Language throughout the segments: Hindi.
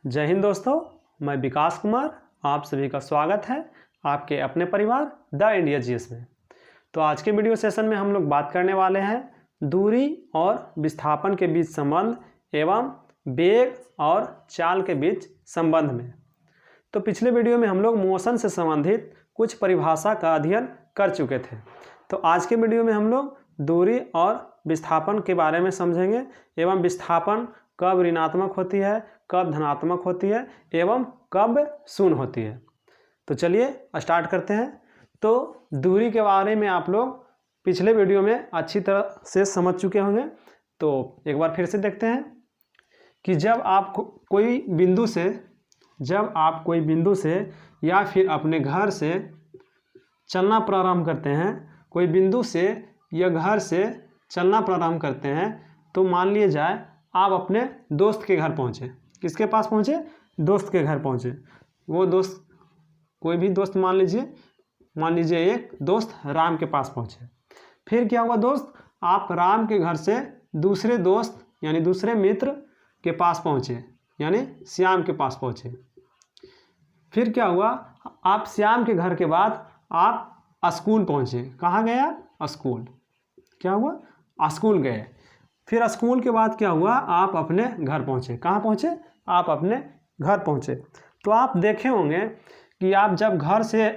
जय हिंद दोस्तों, मैं विकास कुमार आप सभी का स्वागत है आपके अपने परिवार द इंडिया जीएस में। तो आज के वीडियो सेशन में हम लोग बात करने वाले हैं दूरी और विस्थापन के बीच संबंध एवं वेग और चाल के बीच संबंध में। तो पिछले वीडियो में हम लोग मोशन से संबंधित कुछ परिभाषा का अध्ययन कर चुके थे। तो आज के वीडियो में हम लोग दूरी और विस्थापन के बारे में समझेंगे एवं विस्थापन कब ऋणात्मक होती है, कब धनात्मक होती है एवं कब शून्य होती है। तो चलिए स्टार्ट करते हैं। तो दूरी के बारे में आप लोग पिछले वीडियो में अच्छी तरह से समझ चुके होंगे। तो एक बार फिर से देखते हैं कि जब आप कोई बिंदु से या फिर अपने घर से चलना प्रारंभ करते हैं, कोई बिंदु से या घर से चलना प्रारंभ करते हैं, तो मान लिए जाए आप अपने दोस्त के घर पहुँचे। किसके पास पहुँचे? दोस्त के घर पहुँचे। वो दोस्त कोई भी दोस्त मान लीजिए एक दोस्त राम के पास पहुँचे। फिर क्या हुआ दोस्त, आप राम के घर से दूसरे दोस्त यानी दूसरे मित्र के पास पहुँचे यानी श्याम के पास पहुँचे। फिर क्या हुआ, आप श्याम के घर के बाद आप स्कूल पहुँचे। कहाँ गए आप? स्कूल। क्या हुआ? स्कूल गए। फिर स्कूल के बाद क्या हुआ, आप अपने घर पहुँचे। कहाँ पहुँचे? आप अपने घर पहुँचे। तो आप देखे होंगे कि आप जब घर से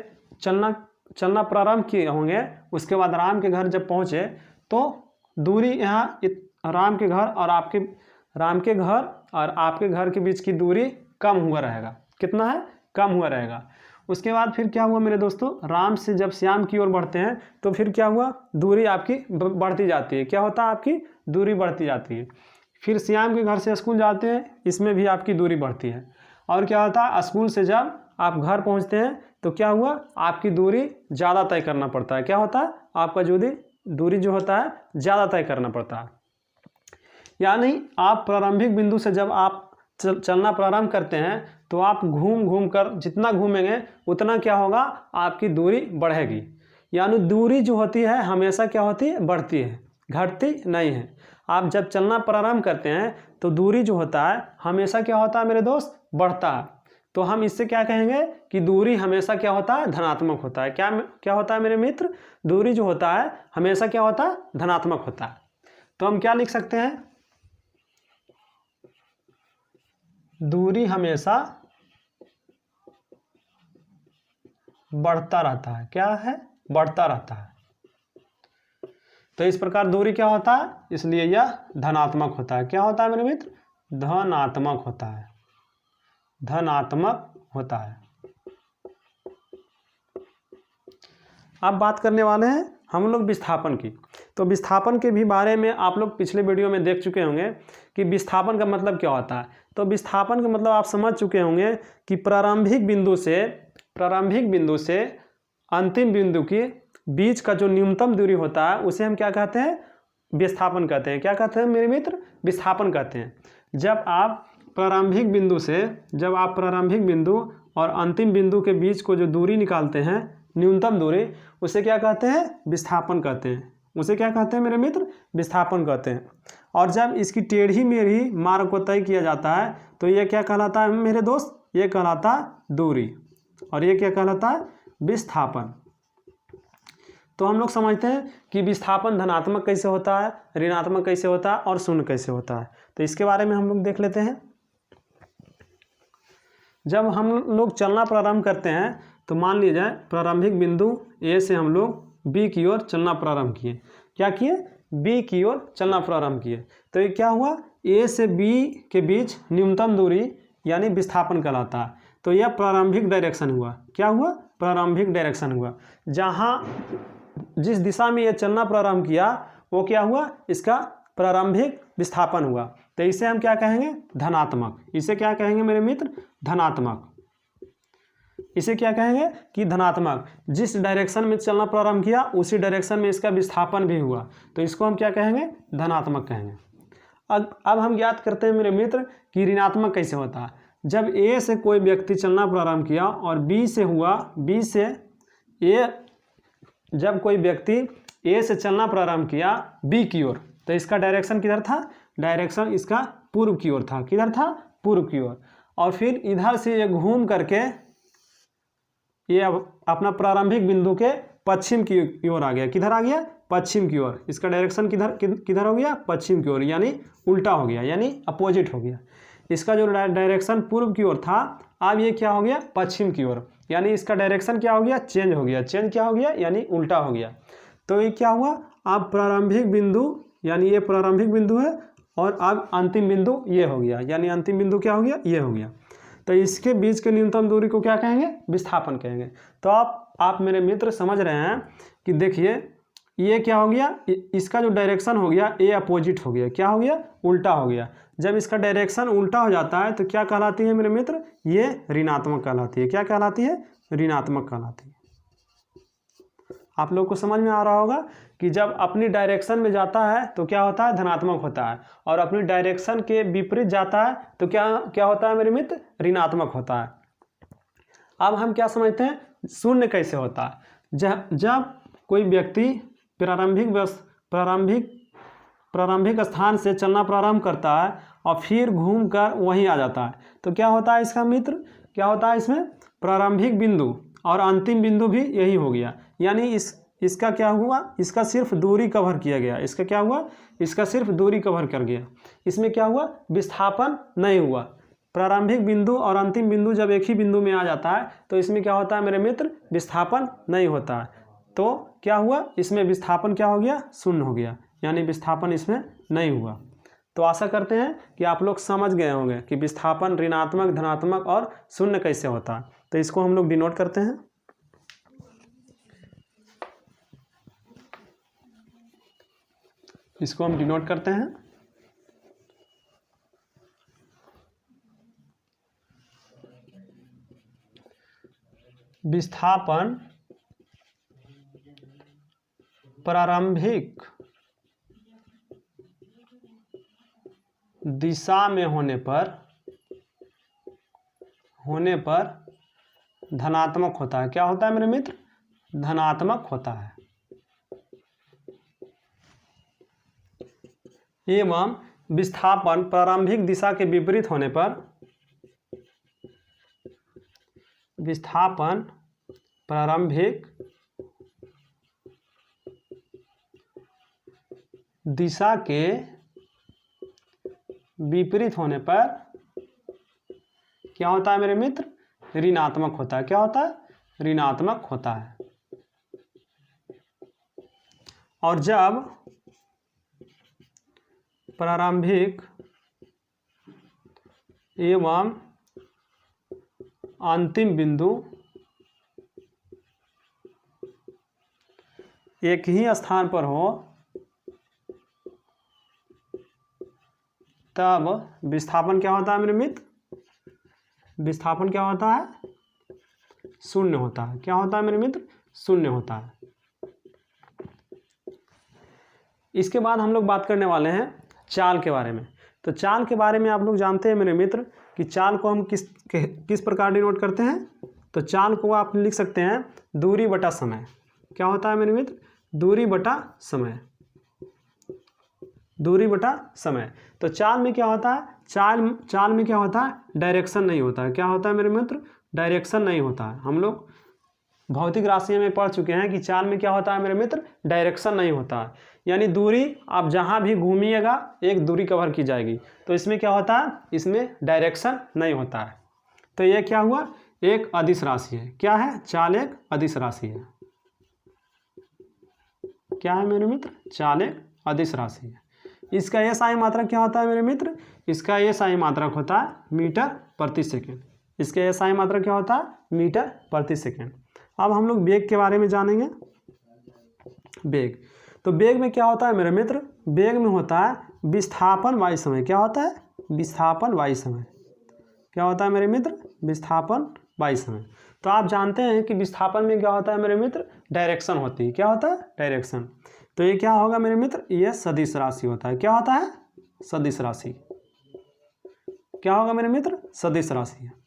चलना प्रारंभ किए होंगे, उसके बाद राम के घर जब पहुँचे तो दूरी यहाँ राम के घर और आपके घर के बीच की दूरी कम हुआ रहेगा। कितना है? कम हुआ रहेगा। उसके बाद फिर क्या हुआ मेरे दोस्तों, राम से जब श्याम की ओर बढ़ते हैं तो फिर क्या हुआ, दूरी आपकी बढ़ती जाती है। क्या होता है? आपकी दूरी बढ़ती जाती है। फिर श्याम के घर से स्कूल जाते हैं, इसमें भी आपकी दूरी बढ़ती है। और क्या होता है, स्कूल से जब आप घर पहुंचते हैं तो क्या हुआ, आपकी दूरी ज़्यादा तय करना पड़ता है। क्या होता है? आपका दूरी जो होता है ज़्यादा तय करना पड़ता है। यानी आप प्रारंभिक बिंदु से जब आप चलना प्रारंभ करते हैं तो आप घूम कर जितना घूमेंगे उतना क्या होगा, आपकी दूरी बढ़ेगी। यानी दूरी जो होती है हमेशा क्या होती है? बढ़ती है, घटती नहीं है। आप जब चलना प्रारंभ करते हैं तो दूरी जो होता है हमेशा क्या होता है मेरे दोस्त? बढ़ता है। तो हम इससे क्या कहेंगे कि दूरी हमेशा क्या होता है? धनात्मक होता है। क्या होता है मेरे मित्र? दूरी जो होता है हमेशा क्या होता है? धनात्मक होता है। तो हम क्या लिख सकते हैं? दूरी हमेशा बढ़ता रहता है। क्या है? बढ़ता रहता है। तो इस प्रकार दूरी क्या होता है, इसलिए यह धनात्मक होता है। क्या होता है मेरे मित्र? धनात्मक होता है। धनात्मक होता है। अब बात करने वाले हैं हम लोग विस्थापन की। तो विस्थापन के भी बारे में आप लोग पिछले वीडियो में देख चुके होंगे कि विस्थापन का मतलब क्या होता है। तो विस्थापन का मतलब आप समझ चुके होंगे कि प्रारंभिक बिंदु से अंतिम बिंदु के बीच का जो न्यूनतम दूरी होता है उसे हम क्या कहते हैं? विस्थापन कहते हैं। क्या कहते हैं मेरे मित्र? विस्थापन कहते हैं। जब आप प्रारंभिक बिंदु और अंतिम बिंदु के बीच को जो दूरी निकालते हैं, न्यूनतम दूरी, उसे क्या कहते हैं? विस्थापन कहते हैं। उसे क्या कहते हैं मेरे मित्र? विस्थापन कहते हैं। और जब इसकी टेढ़ी मेढ़ी मार्ग को तय किया जाता है तो ये क्या कहलाता है मेरे दोस्त? ये कहलाता है दूरी। और ये क्या कहलाता है? विस्थापन। तो हम लोग समझते हैं कि विस्थापन धनात्मक कैसे होता है, ऋणात्मक कैसे होता है और शून्य कैसे होता है। तो इसके बारे में हम लोग देख लेते हैं। जब हम लोग चलना प्रारंभ करते हैं तो मान लीजिए प्रारंभिक बिंदु ए से हम लोग बी की ओर चलना प्रारंभ किए। क्या किए? बी की ओर चलना प्रारंभ किए। तो ये क्या हुआ, ए से बी के बीच न्यूनतम दूरी यानी विस्थापन कहलाता है। तो यह प्रारंभिक डायरेक्शन हुआ। क्या हुआ? प्रारंभिक डायरेक्शन हुआ। जिस दिशा में यह चलना प्रारंभ किया वो क्या हुआ? इसका प्रारंभिक विस्थापन हुआ। तो इसे हम क्या कहेंगे? धनात्मक। इसे क्या कहेंगे मेरे मित्र? धनात्मक। इसे क्या कहेंगे कि धनात्मक। जिस डायरेक्शन में चलना प्रारंभ किया उसी डायरेक्शन में इसका विस्थापन भी हुआ, तो इसको हम क्या कहेंगे? धनात्मक कहेंगे। अब हम ज्ञात करते हैं मेरे मित्र कि ऋणात्मक कैसे होता है। जब ए से कोई व्यक्ति चलना प्रारंभ किया और जब कोई व्यक्ति ए से चलना प्रारंभ किया बी की ओर, तो इसका डायरेक्शन किधर था? डायरेक्शन इसका पूर्व की ओर था। किधर था? पूर्व की ओर। और फिर इधर से ये घूम करके ये अपना प्रारंभिक बिंदु के पश्चिम की ओर आ गया। किधर आ गया? पश्चिम की ओर। इसका डायरेक्शन किधर हो गया? पश्चिम की ओर, यानी उल्टा हो गया, यानी अपोजिट हो गया। इसका जो डायरेक्शन पूर्व की ओर था, अब ये क्या हो गया? पश्चिम की ओर, यानी इसका डायरेक्शन क्या हो गया? चेंज हो गया। चेंज क्या हो गया? यानी उल्टा हो गया। तो ये क्या हुआ? अब प्रारंभिक बिंदु, यानी ये प्रारंभिक बिंदु है, और अब अंतिम बिंदु ये हो गया, यानी अंतिम बिंदु क्या हो गया? ये हो गया। तो इसके बीच के न्यूनतम दूरी को क्या कहेंगे? विस्थापन कहेंगे। तो आप मेरे मित्र समझ रहे हैं कि देखिए ये क्या हो गया? इसका जो डायरेक्शन हो गया ये अपोजिट हो गया। क्या हो गया? उल्टा हो गया। जब इसका डायरेक्शन उल्टा हो जाता है तो क्या कहलाती है मेरे मित्र? ये ऋणात्मक कहलाती है। क्या कहलाती है? ऋणात्मक कहलाती है। आप लोग को समझ में आ रहा होगा कि जब अपनी डायरेक्शन में जाता है तो क्या होता है? धनात्मक होता है, और अपनी डायरेक्शन के विपरीत जाता है तो क्या होता है मेरे मित्र? ऋणात्मक होता है। अब हम क्या समझते हैं? शून्य कैसे होता है? जब कोई व्यक्ति प्रारंभिक स्थान से चलना प्रारंभ करता है और फिर घूमकर वहीं आ जाता है, तो क्या होता है इसका मित्र? क्या होता है इसमें? प्रारंभिक बिंदु और अंतिम बिंदु भी यही हो गया, यानी इसका क्या हुआ? इसका सिर्फ दूरी कवर किया गया। इसका क्या हुआ? इसका सिर्फ दूरी कवर कर गया। इसमें क्या हुआ? विस्थापन नहीं हुआ। प्रारंभिक बिंदु और अंतिम बिंदु जब एक ही बिंदु में आ जाता है तो इसमें क्या होता है मेरे मित्र? विस्थापन नहीं होता है। तो क्या हुआ? इसमें विस्थापन क्या हो गया? शून्य हो गया, यानी विस्थापन इसमें नहीं हुआ। तो आशा करते हैं कि आप लोग समझ गए होंगे कि विस्थापन ऋणात्मक, धनात्मक और शून्य कैसे होता है। तो इसको हम लोग डिनोट करते हैं। इसको हम डिनोट करते हैं। विस्थापन प्रारंभिक दिशा में होने पर धनात्मक होता है। क्या होता है मेरे मित्र? धनात्मक होता है। एवं विस्थापन प्रारंभिक दिशा के विपरीत होने पर विस्थापन प्रारंभिक दिशा के विपरीत होने पर क्या होता है मेरे मित्र? ऋणात्मक होता है। क्या होता है? ऋणात्मक होता है। और जब प्रारंभिक एवं अंतिम बिंदु एक ही स्थान पर हो तब विस्थापन क्या होता है मेरे मित्र? विस्थापन क्या होता है? शून्य होता है। क्या होता है मेरे मित्र? शून्य होता है। इसके बाद हम लोग बात करने वाले हैं चाल के बारे में। तो चाल के बारे में आप लोग जानते हैं मेरे मित्र कि चाल को हम किस प्रकार डिनोट करते हैं? तो चाल को आप लिख सकते हैं दूरी बटा समय। क्या होता है मेरे मित्र? दूरी बटा समय। दूरी बटा समय। तो चाल में क्या होता है? चाल में क्या होता है? डायरेक्शन नहीं होता है। क्या होता है मेरे मित्र? डायरेक्शन नहीं होता है। हम लोग भौतिक राशियों में पढ़ चुके हैं कि चाल में क्या होता है मेरे मित्र? डायरेक्शन नहीं होता है, यानी दूरी आप जहाँ भी घूमिएगा एक दूरी कवर की जाएगी। तो इसमें क्या होता है? इसमें डायरेक्शन नहीं होता है। तो ये क्या हुआ? एक अदिश राशि है। क्या है? चाल एक अदिश राशि है। क्या है मेरे मित्र? चाल एक अदिश राशि है। इसका SI मात्रक क्या होता है मेरे मित्र? इसका SI मात्रक होता है मीटर प्रति सेकेंड। इसका SI मात्रक क्या होता है? मीटर प्रति सेकेंड। अब हम लोग वेग के बारे में जानेंगे। वेग, तो वेग में क्या होता है मेरे मित्र? वेग में होता है विस्थापन बाई समय। क्या होता है? विस्थापन बाई समय। क्या होता है मेरे मित्र? विस्थापन बाई समय। तो आप जानते हैं कि विस्थापन में क्या होता है मेरे मित्र? डायरेक्शन होती है। क्या होता है? डायरेक्शन। तो ये क्या होगा मेरे मित्र? ये सदिश राशि होता है। क्या होता है? सदिश राशि। क्या होगा मेरे मित्र? सदिश राशि है।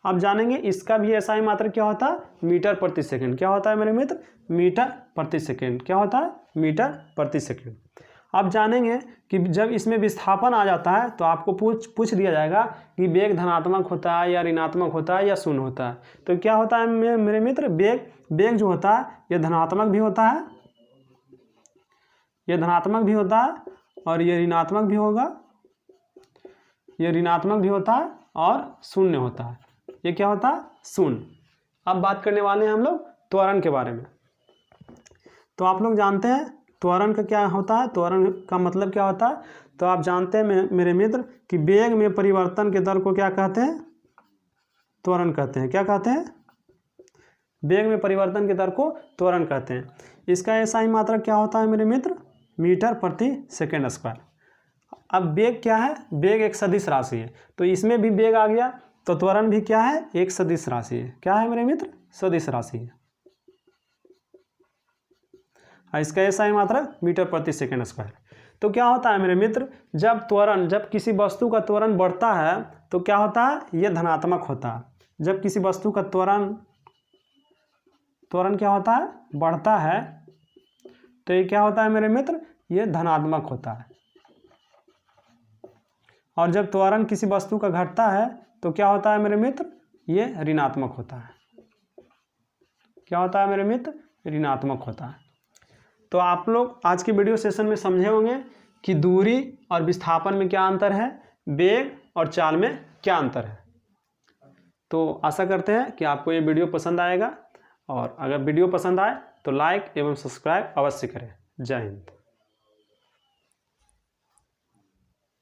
अब जानेंगे इसका भी SI मात्रक क्या होता है? मीटर प्रति सेकंड। क्या होता है मेरे मित्र? मीटर प्रति सेकंड। क्या होता है? मीटर प्रति सेकंड। आप जानेंगे कि जब इसमें विस्थापन आ जाता है तो आपको पूछ दिया जाएगा कि वेग धनात्मक होता है या ऋणात्मक होता है या शून्य होता है। तो क्या होता है मेरे मित्र, वेग जो होता है ये धनात्मक भी होता है, ये धनात्मक भी होता है और ये ऋणात्मक भी होगा, ये ऋणात्मक भी होता है और शून्य होता है। ये क्या होता है? शून्य। अब बात करने वाले हैं हम लोग त्वरण के बारे में। तो आप लोग जानते हैं त्वरण का क्या होता है, त्वरण का मतलब क्या होता है। तो आप जानते हैं मेरे मित्र कि वेग में परिवर्तन के दर को क्या कहते हैं? त्वरण कहते हैं। क्या कहते हैं? वेग में परिवर्तन के दर को त्वरण कहते हैं। इसका एसआई मात्रक क्या होता है मेरे मित्र? मीटर प्रति सेकेंड स्क्वायर। अब वेग क्या है? वेग एक सदिश राशि है, तो इसमें भी वेग आ गया, तो त्वरण भी क्या है? एक सदिश राशि है। क्या है मेरे मित्र? सदिश राशि है। इसका एसआई मात्रक मीटर प्रति सेकेंड स्क्वायर। तो क्या होता है मेरे मित्र, जब किसी वस्तु का त्वरण बढ़ता है तो क्या होता है? ये धनात्मक होता है। जब किसी वस्तु का त्वरण क्या होता है? बढ़ता है, तो ये क्या होता है मेरे मित्र? ये धनात्मक होता है। और जब त्वरण किसी वस्तु का घटता है तो क्या होता है मेरे मित्र? ये ऋणात्मक होता है। क्या होता है मेरे मित्र? ऋणात्मक होता है। तो आप लोग आज की वीडियो सेशन में समझे होंगे कि दूरी और विस्थापन में क्या अंतर है, वेग और चाल में क्या अंतर है। तो आशा करते हैं कि आपको ये वीडियो पसंद आएगा, और अगर वीडियो पसंद आए तो लाइक एवं सब्सक्राइब अवश्य करें। जय हिंद।